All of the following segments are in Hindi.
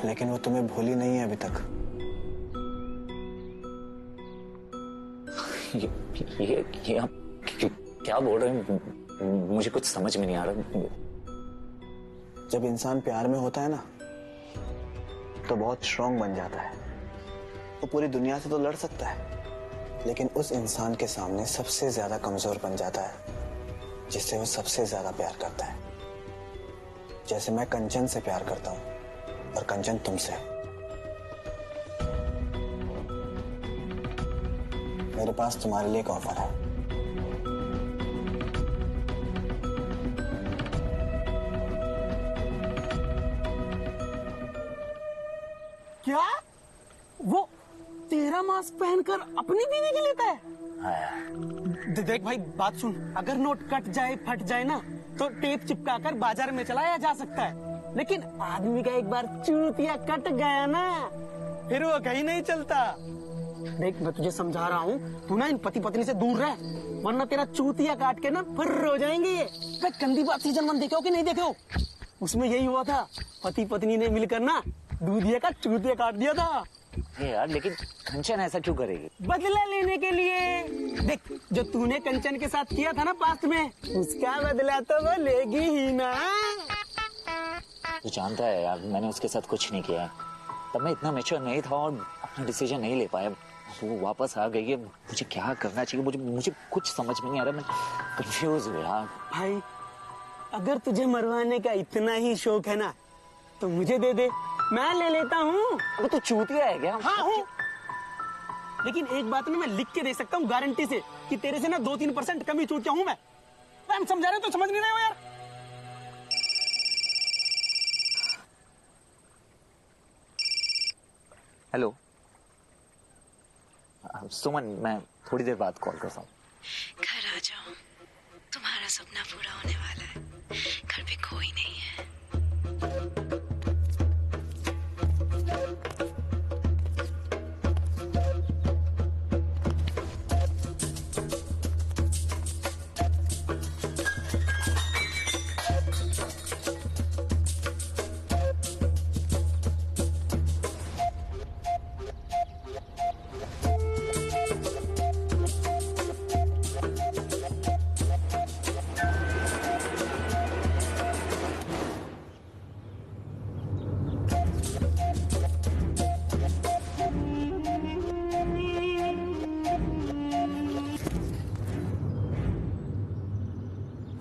लेकिन वो तुम्हें भूली नहीं है अभी तक। ये आप क्या बोल रहे हैं? मुझे कुछ समझ में नहीं आ रहा। जब इंसान प्यार में होता है ना तो बहुत स्ट्रांग बन जाता है। वो पूरी दुनिया से तो लड़ सकता है, लेकिन उस इंसान के सामने सबसे ज्यादा कमजोर बन जाता है जिससे वो सबसे ज्यादा प्यार करता है। जैसे मैं कंचन से प्यार करता हूं और कंचन तुमसे। मेरे पास तुम्हारे लिए एक ऑफर है। क्या वो तेरा मास्क पहनकर अपनी बीवी के लेता है? देख भाई बात सुन, अगर नोट कट जाए फट जाए ना तो टेप चिपकाकर बाजार में चलाया जा सकता है, लेकिन आदमी का एक बार चूतिया कट गया ना फिर वो कहीं नहीं चलता। देख मैं तुझे समझा रहा हूँ, तू ना इन पति पत्नी से दूर रह, वरना तेरा चूतिया काट के ना फर्र हो जाएंगे ये। गंदी बात सीजन 1 देखे हो कि नहीं देखे हो? उसमें यही हुआ था, पति पत्नी ने मिलकर ना दूधिया का चूतिया काट दिया था। यार लेकिन कंचन ऐसा क्यों करेगी? बदला लेने के लिए। देख जो तूने कंचन के साथ किया था ना पास्ट में, उसका बदला तो वो लेगी ही ना। तू जानता है यार, मैंने उसके साथ कुछ नहीं किया। तब मैं इतना मैच्योर नहीं था और अपना डिसीजन नहीं ले पाया। वो वापस आ गई है, मुझे क्या करना चाहिए? मुझे कुछ समझ में नहीं आ रहा, मैं कंफ्यूज हूँ यार। भाई अगर तुझे मरवाने का इतना ही शौक है ना तो मुझे दे दे, मैं ले लेता हूँ। अब तो चूतिया है क्या? हाँ हूँ, लेकिन एक बात ना मैं लिख के दे सकता हूँ गारंटी से कि तेरे से ना 2-3% कम ही चूतिया हूँ मैं। हम समझा रहे हो तो समझ नहीं रहे हो यार। हेलो सुमन, मैं थोड़ी देर बाद कॉल करता हूँ। घर आ जाओ, तुम्हारा सपना पूरा होने वाला है। घर पे कोई नहीं है।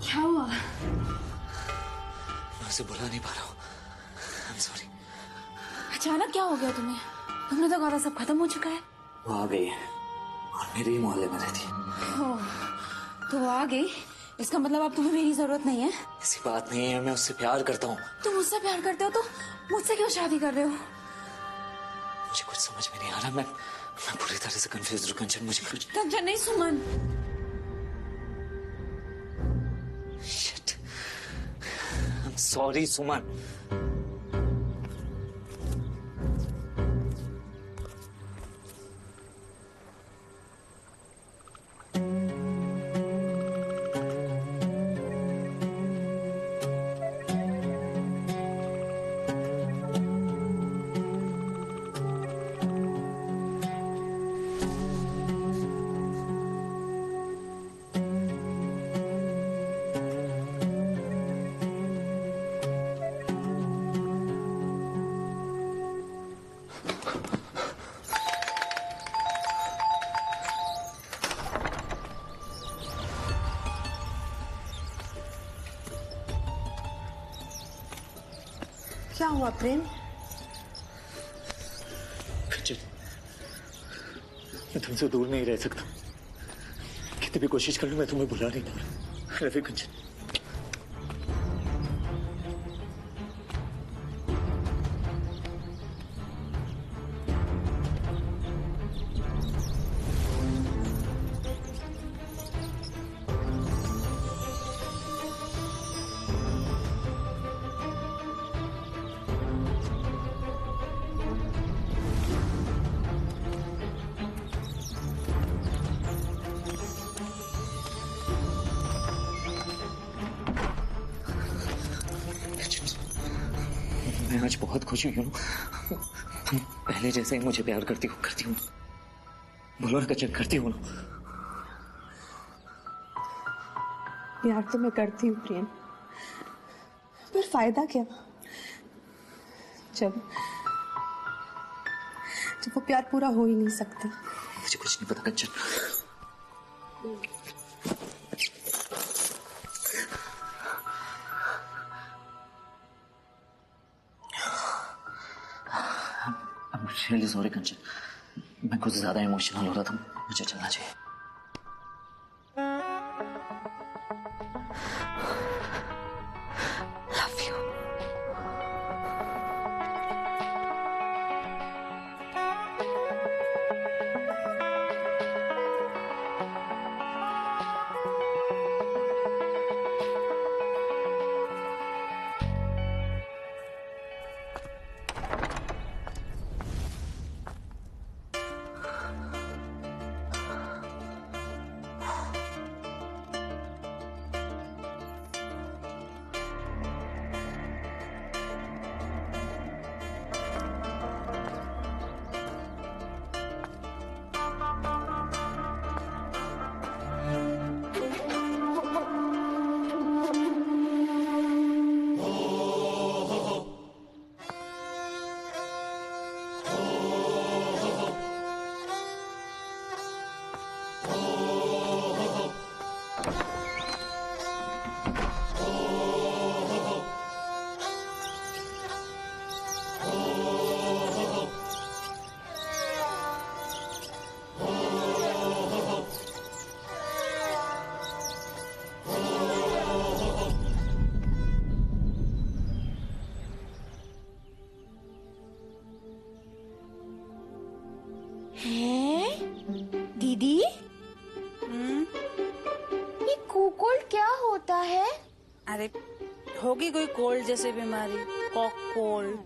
क्या हुआ? मैं उसे बुला नहीं पा रहा हूँ। I'm sorry। अचानक क्या हो गया तुम्हें? तुमने तो कहा था सब खत्म हो चुका है। वो आ गई है और मेरे ही मोहल्ले में रहती है। तो वो आ गई, इसका मतलब अब तुम्हें मेरी जरूरत नहीं है? ऐसी बात नहीं है, मैं उससे प्यार करता हूँ। तुम मुझसे प्यार करते हो तो मुझसे क्यों शादी कर रहे हो? मुझे कुछ समझ में नहीं आ रहा, मैं पूरी तरह से कंफ्यूज हूँ कंचन। मुझे कुछ कंचन नहीं, सुमन। Shit। I'm sorry सुमन। क्या हुआ प्रेम? कंचन, मैं तुमसे दूर नहीं रह सकता। कितनी भी कोशिश कर लूं, मैं तुम्हें भुला नहीं पा रहा। I love you, कंचन। आज बहुत खुश हुई हूँ। तुम पहले जैसे ही मुझे प्यार करती हो। बोलो ना कंचन, करती हो ना? प्यार तो मैं करती हूँ प्रेम, पर फायदा क्या जब वो प्यार पूरा हो ही नहीं सकता। मुझे कुछ नहीं पता कंचन। I'm really sorry कंचन, मैं कुछ ज्यादा इमोशनल हो रहा था, मुझे चलना चाहिए। Love you. दीदी, ये कोल्ड क्या होता है? अरे होगी कोई कोल्ड जैसे बीमारी, कॉक कोल्ड।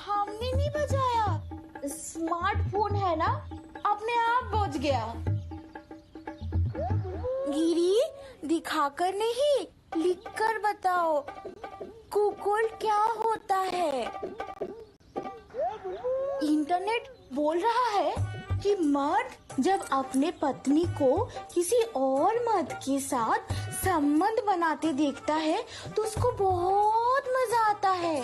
हमने नहीं बजाया, स्मार्टफोन है ना, अपने आप बज गया। गिरी, दिखाकर नहीं, लिखकर बताओ, कोल्ड क्या होता है? इंटरनेट बोल रहा है कि मर्द जब अपने पत्नी को किसी और मर्द के साथ संबंध बनाते देखता है तो उसको बहुत मजा आता है।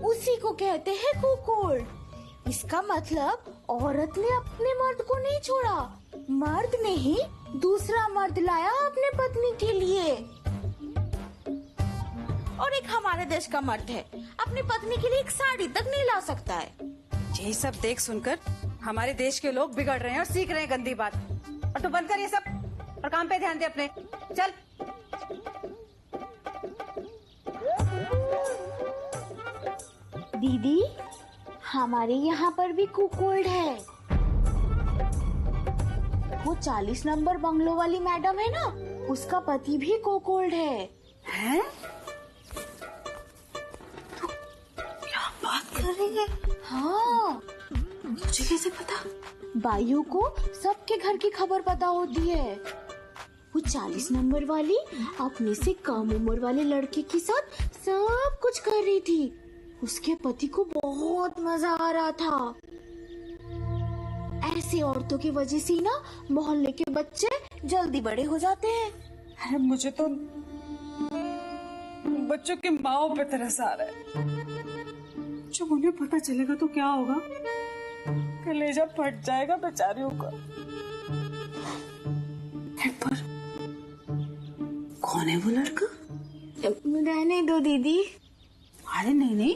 उसी को कहते हैं कोल्ड। इसका मतलब औरत ने अपने मर्द को नहीं छोड़ा, मर्द ने ही दूसरा मर्द लाया अपने पत्नी के लिए। और एक हमारे देश का मर्द है, अपनी पत्नी के लिए एक साड़ी तक नहीं ला सकता है। यही सब देख सुनकर हमारे देश के लोग बिगड़ रहे हैं और सीख रहे हैं गंदी बात। और तू बंद कर ये सब और काम पे ध्यान दे अपने। चल। दीदी, हमारे यहाँ पर भी कुकोल्ड है। वो 40 नंबर बंगलो वाली मैडम है ना, उसका पति भी कोकोल्ड है। हैं? बात कर रही है? हाँ। मुझे कैसे पता? बाइयों को सबके घर की खबर पता होती है। वो 40 नंबर वाली अपने से कम उम्र वाले लड़के के साथ सब कुछ कर रही थी। उसके पति को बहुत मजा आ रहा था। ऐसे औरतों की वजह से ना मोहल्ले के बच्चे जल्दी बड़े हो जाते हैं। अरे मुझे तो बच्चों के माओ पे तरस आ रहा है। जब उन्हें पता चलेगा तो क्या होगा? कलेजा फट जाएगा बेचारियों का। पर कौन है वो लड़का? रहने दो दीदी। अरे नहीं नहीं,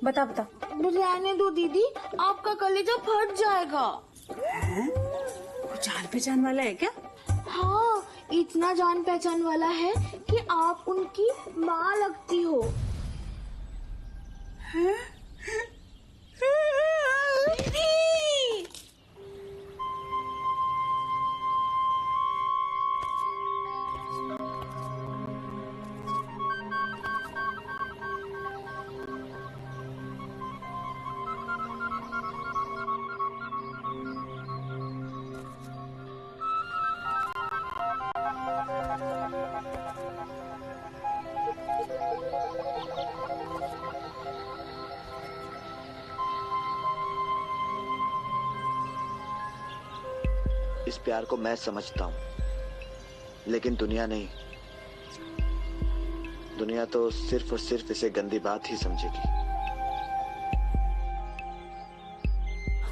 बता बता। रहने दो दीदी, आपका कलेजा फट जाएगा। वो जान पहचान वाला है क्या? हाँ, इतना जान पहचान वाला है कि आप उनकी माँ लगती हो। इस प्यार को मैं समझता हूँ, लेकिन दुनिया नहीं। दुनिया तो सिर्फ और सिर्फ इसे गंदी बात ही समझेगी।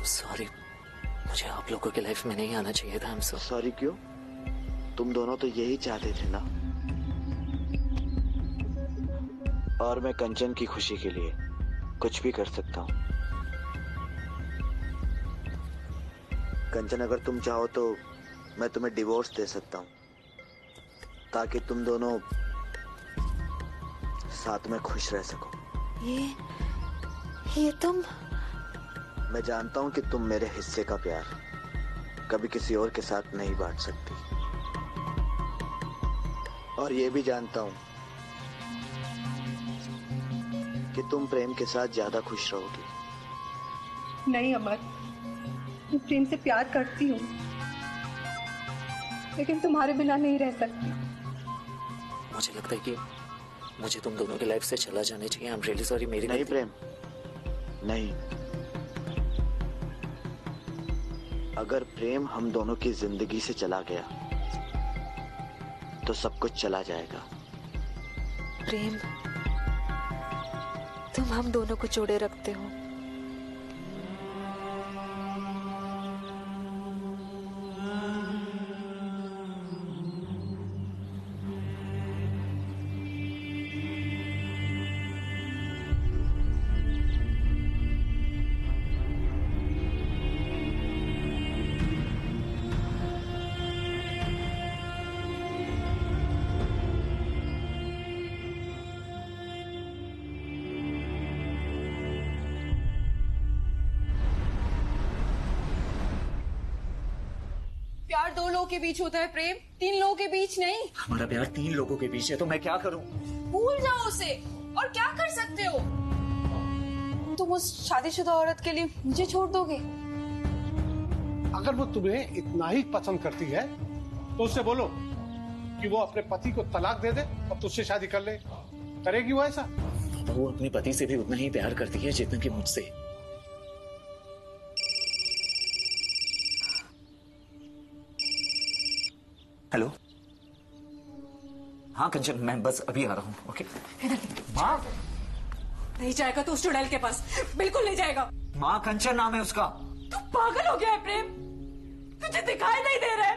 सॉरी, मुझे आप लोगों की लाइफ में नहीं आना चाहिए था। सॉरी क्यों? तुम दोनों तो यही चाहते थे ना। और मैं कंचन की खुशी के लिए कुछ भी कर सकता हूँ। कंचन, अगर तुम चाहो तो मैं तुम्हें डिवोर्स दे सकता हूँ, ताकि तुम दोनों साथ में खुश रह सको। ये तुम? मैं जानता हूँ कि तुम मेरे हिस्से का प्यार कभी किसी और के साथ नहीं बांट सकती, और ये भी जानता हूँ कि तुम प्रेम के साथ ज्यादा खुश रहोगी। नहीं अमर, मैं प्रेम से प्यार करती हूँ, लेकिन तुम्हारे बिना नहीं रह सकती। मुझे लगता है कि मुझे तुम दोनों की लाइफ से चला जाना चाहिए। I am really sorry. मेरी नहीं प्रेम, नहीं। अगर प्रेम हम दोनों की जिंदगी से चला गया तो सब कुछ चला जाएगा। प्रेम, तुम हम दोनों को जोड़े रखते हो। प्यार दो लोगों के बीच होता है प्रेम, 3 लोगों के बीच नहीं। हमारा प्यार 3 लोगों के बीच है, तो मैं क्या करूं? भूल जाओ उसे, और क्या कर सकते हो? तुम उस शादीशुदा औरत के लिए मुझे छोड़ दोगे? अगर वो तुम्हें इतना ही पसंद करती है तो उससे बोलो कि वो अपने पति को तलाक दे दे और तुझसे शादी कर ले। करेगी वो ऐसा? वो अपने पति से भी उतना ही प्यार करती है जितना कि मुझसे। हेलो, हाँ कंचन, मैं बस अभी आ रहा हूँ। ओके माँ। नहीं जाएगा तो उस चुड़ैल के पास, बिल्कुल नहीं जाएगा। माँ, कंचन नाम है उसका। तू पागल हो गया है प्रेम? तुझे दिखाई नहीं दे रहा है?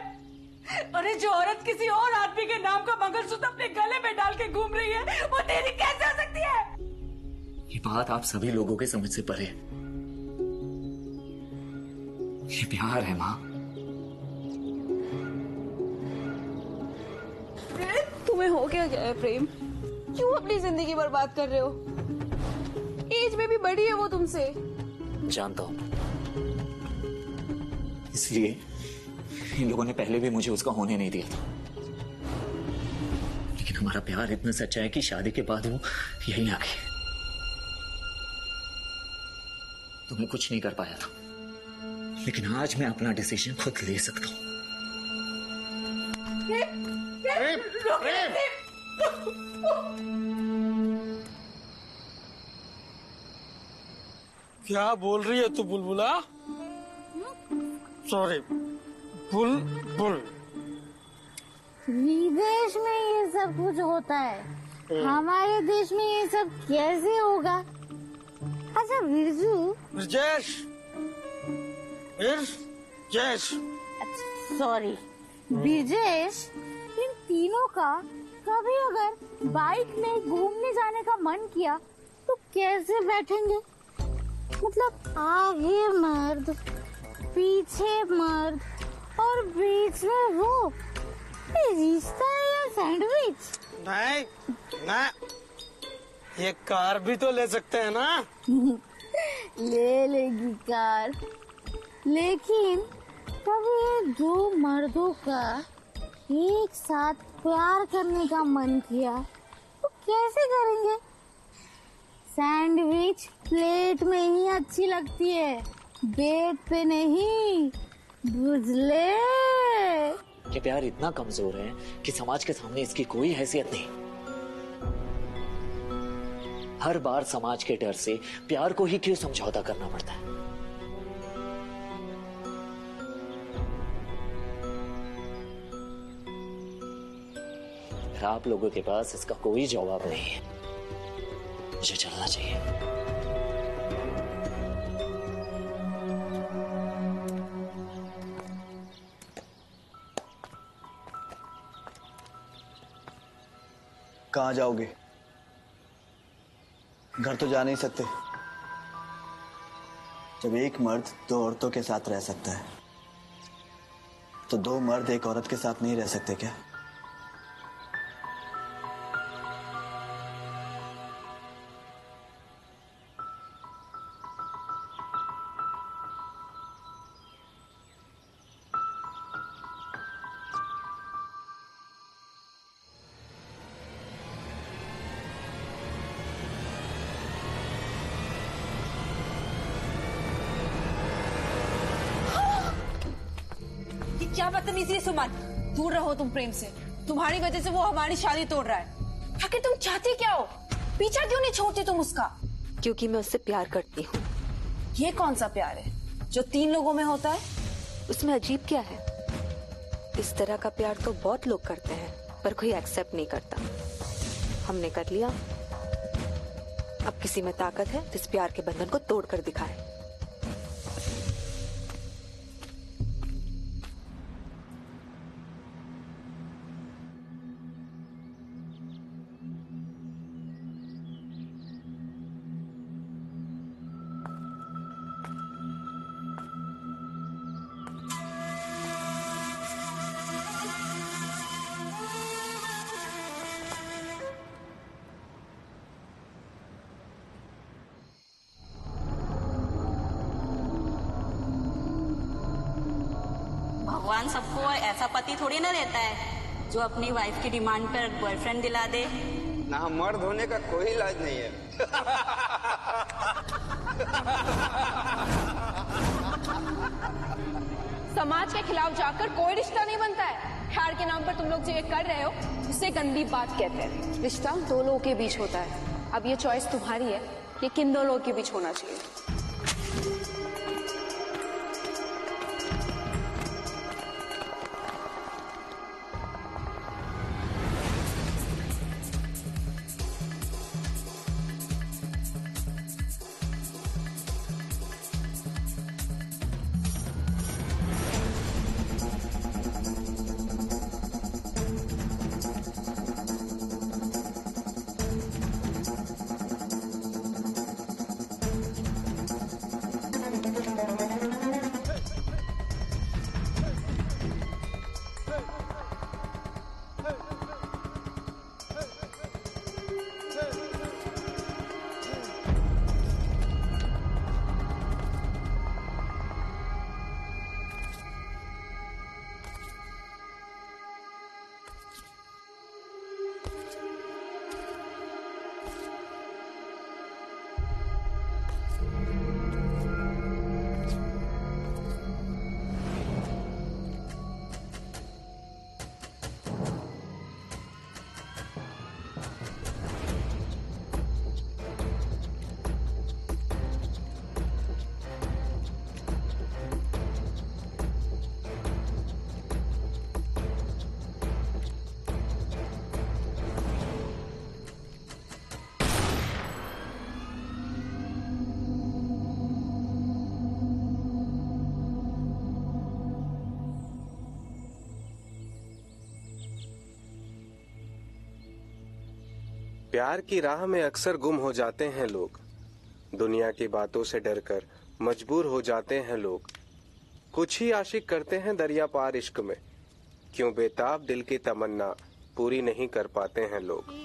अरे जो औरत किसी और आदमी के नाम का मंगलसूत्र अपने गले में डाल के घूम रही है, वो तेरी कैसे हो सकती है? ये बात आप सभी लोगों के समझ से परे है। ये प्यार है माँ। तुम्हें हो क्या गया है प्रेम? क्यों अपनी जिंदगी बर्बाद कर रहे हो? एज में भी बड़ी है वो तुमसे। जानता हूं, इसलिए इन लोगों ने पहले भी मुझे उसका होने नहीं दिया था। लेकिन हमारा प्यार इतना सच्चा है कि शादी के बाद वो यहीं आ गई। तुम्हें कुछ नहीं कर पाया था, लेकिन आज मैं अपना डिसीजन खुद ले सकता हूं। क्या बोल रही है तू बुलबुला? सॉरी, बुलबुल। विदेश में ये सब कुछ होता है, हमारे देश में ये सब कैसे होगा? अच्छा बिरजू। ब्रजेश, सॉरी ब्रिजेश, इन तीनों का कभी अगर बाइक में घूमने जाने का मन किया तो कैसे बैठेंगे? मतलब आगे मर्द, पीछे मर्द और बीच में वो। ये रिश्ता है या सैंडविच? नहीं, ये कार भी तो ले सकते हैं ना? ले लेगी कार, लेकिन कभी ये 2 मर्दों का एक साथ प्यार करने का मन किया तो कैसे करेंगे? सैंडविच प्लेट में ही अच्छी लगती है, बेड पे नहीं, बुझले। ये प्यार इतना कमजोर है कि समाज के सामने इसकी कोई हैसियत नहीं। हर बार समाज के डर से प्यार को ही क्यों समझौता करना पड़ता है? पर आप लोगों के पास इसका कोई जवाब नहीं है। मुझे चलना चाहिए। कहाँ जाओगे? घर तो जा नहीं सकते। जब एक मर्द दो औरतों के साथ रह सकता है तो दो मर्द एक औरत के साथ नहीं रह सकते क्या? क्या बदतमीजी है सुमन, दूर रहो तुम प्रेम से। तुम्हारी वजह से वो हमारी शादी तोड़ रहा है। आखिर तुम चाहती क्या हो? पीछा क्यों नहीं छोड़ती तुम उसका? क्योंकि मैं उससे प्यार करती हूँ। ये कौन सा प्यार है जो 3 लोगों में होता है? उसमें अजीब क्या है? इस तरह का प्यार तो बहुत लोग करते हैं पर कोई एक्सेप्ट नहीं करता। हमने कर लिया। अब किसी में ताकत है जिस प्यार के बंधन को तोड़कर दिखाए। भगवान सबको ऐसा पति थोड़ी ना देता है जो अपनी वाइफ की डिमांड पर बॉयफ्रेंड दिला दे। ना मर्द होने का कोई इलाज नहीं है। समाज के खिलाफ जाकर कोई रिश्ता नहीं बनता है। प्यार के नाम पर तुम लोग जो ये कर रहे हो उसे गंदी बात कहते हैं। रिश्ता 2 लोगों के बीच होता है। अब ये चॉइस तुम्हारी है कि किन 2 लोगों के बीच होना चाहिए। प्यार की राह में अक्सर गुम हो जाते हैं लोग। दुनिया की बातों से डरकर मजबूर हो जाते हैं लोग। कुछ ही आशिक करते हैं दरिया पार इश्क में। क्यों बेताब दिल की तमन्ना पूरी नहीं कर पाते हैं लोग।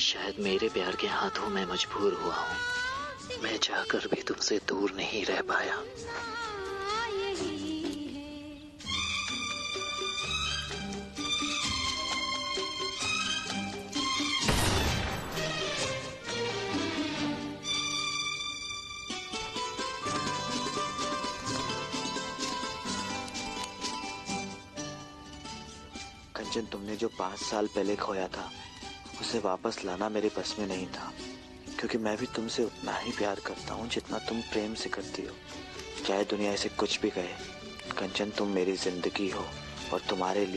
शायद मेरे प्यार के हाथों में मजबूर हुआ हूँ। मैं चाहकर भी तुमसे दूर नहीं रह पाया। कंचन, तुमने जो 5 साल पहले खोया था उसे वापस लाना मेरे बस में नहीं था, क्योंकि मैं भी तुमसे उतना ही प्यार करता हूँ जितना तुम प्रेम से करती हो। चाहे दुनिया इसे कुछ भी कहे, कंचन तुम मेरी जिंदगी हो और तुम्हारे लिए